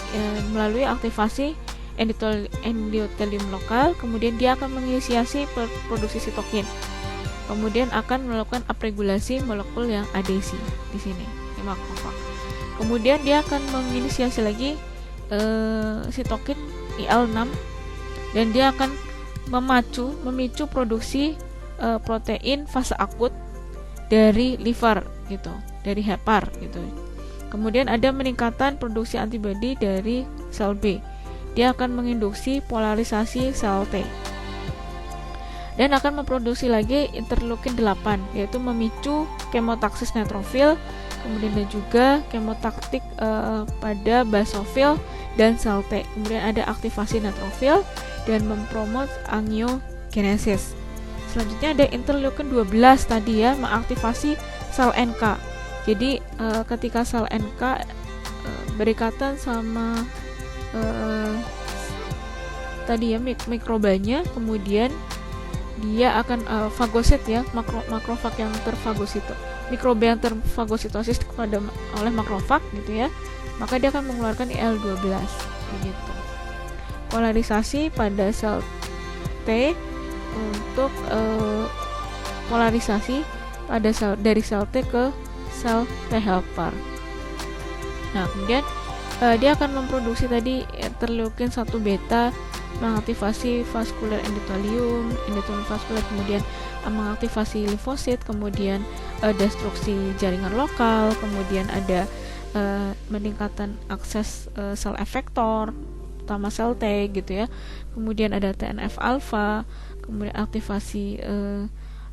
S1: melalui aktivasi endotelium lokal. Kemudian dia akan menginisiasi produksi sitokin. Kemudian akan melakukan upregulasi molekul yang adesi di sini, di makrofag. Kemudian dia akan menginisiasi lagi sitokin IL-6 dan dia akan memicu produksi protein fase akut dari liver gitu, dari hepar gitu. Kemudian ada peningkatan produksi antibodi dari sel B. Dia akan menginduksi polarisasi sel T. Dan akan memproduksi lagi interleukin 8, yaitu memicu kemotaksis neutrofil, kemudian dan juga kemotaktik pada basofil dan sel T. Kemudian ada aktivasi neutrofil dan mempromot angiogenesis. Selanjutnya ada interleukin 12 tadi ya, mengaktifasi sel NK. Jadi ketika sel NK berikatan sama tadi ya mikrobanya, kemudian dia akan fagosit ya, makrofag yang terfagosito, mikroba yang terfagositosis oleh makrofag gitu ya, maka dia akan mengeluarkan IL-12 begitu. Polarisasi pada sel T untuk polarisasi pada dari sel T ke sel T helper. Nah, kemudian dia akan memproduksi tadi interleukin 1 beta, mengaktifasi vaskuler endotelium vaskuler, kemudian mengaktifasi limfosit, kemudian destruksi jaringan lokal, kemudian ada peningkatan akses sel efektor utama sel T gitu ya. Kemudian ada TNF alfa, kemudian aktivasi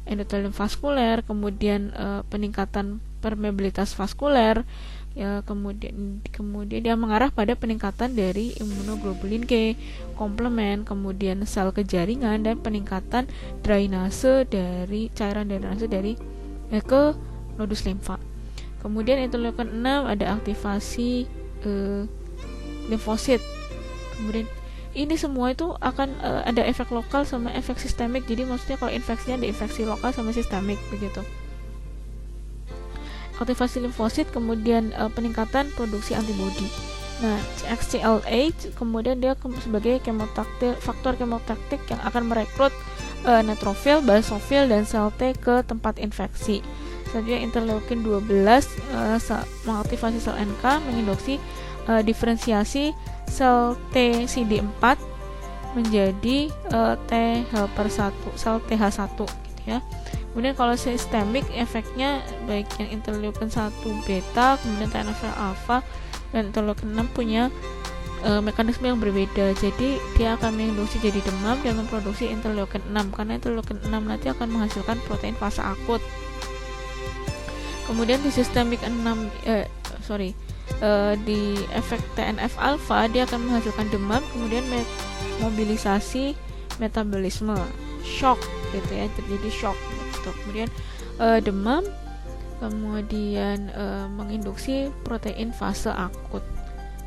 S1: endotelium vaskuler, kemudian peningkatan permeabilitas vaskuler ya, kemudian dia mengarah pada peningkatan dari imunoglobulin G, komplement, kemudian sel kejaringan dan peningkatan drainase dari cairan drainase dari ke nodus limfa. Kemudian interleukin 6 ada aktivasi limfosit. Kemudian ini semua itu akan ada efek lokal sama efek sistemik. Jadi maksudnya kalau infeksinya ada infeksi lokal sama sistemik begitu. Aktivasi limfosit, kemudian peningkatan produksi antibodi. Nah, XCL8 kemudian dia sebagai faktor kemotaktik yang akan merekrut neutrofil, basofil dan sel T ke tempat infeksi. Selanjutnya interleukin 12 mengaktifasi sel NK, menginduksi diferensiasi sel T CD4 menjadi T helper 1, sel TH1 gitu ya. Kemudian kalau sistemik efeknya baik yang interleukin 1 beta, kemudian TNF alpha dan interleukin 6 punya mekanisme yang berbeda. Jadi dia akan menginduksi jadi demam dan memproduksi interleukin 6 karena interleukin 6 nanti akan menghasilkan protein fase akut. Kemudian di sistemik 6 di efek TNF alpha dia akan menghasilkan demam, kemudian mobilisasi metabolisme, shock gitu ya, terjadi shock gitu. Kemudian demam, kemudian menginduksi protein fase akut.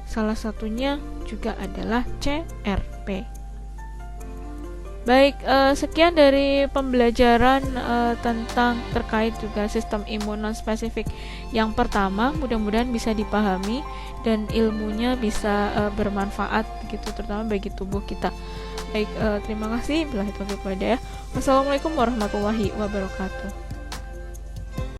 S1: Salah satunya juga adalah CRP. Baik, sekian dari pembelajaran tentang terkait juga sistem imun non-spesifik yang pertama. Mudah-mudahan bisa dipahami dan ilmunya bisa bermanfaat gitu, terutama bagi tubuh kita. Baik, terima kasih. Billahi taufiq wal hidayah. Wassalamualaikum warahmatullahi wabarakatuh.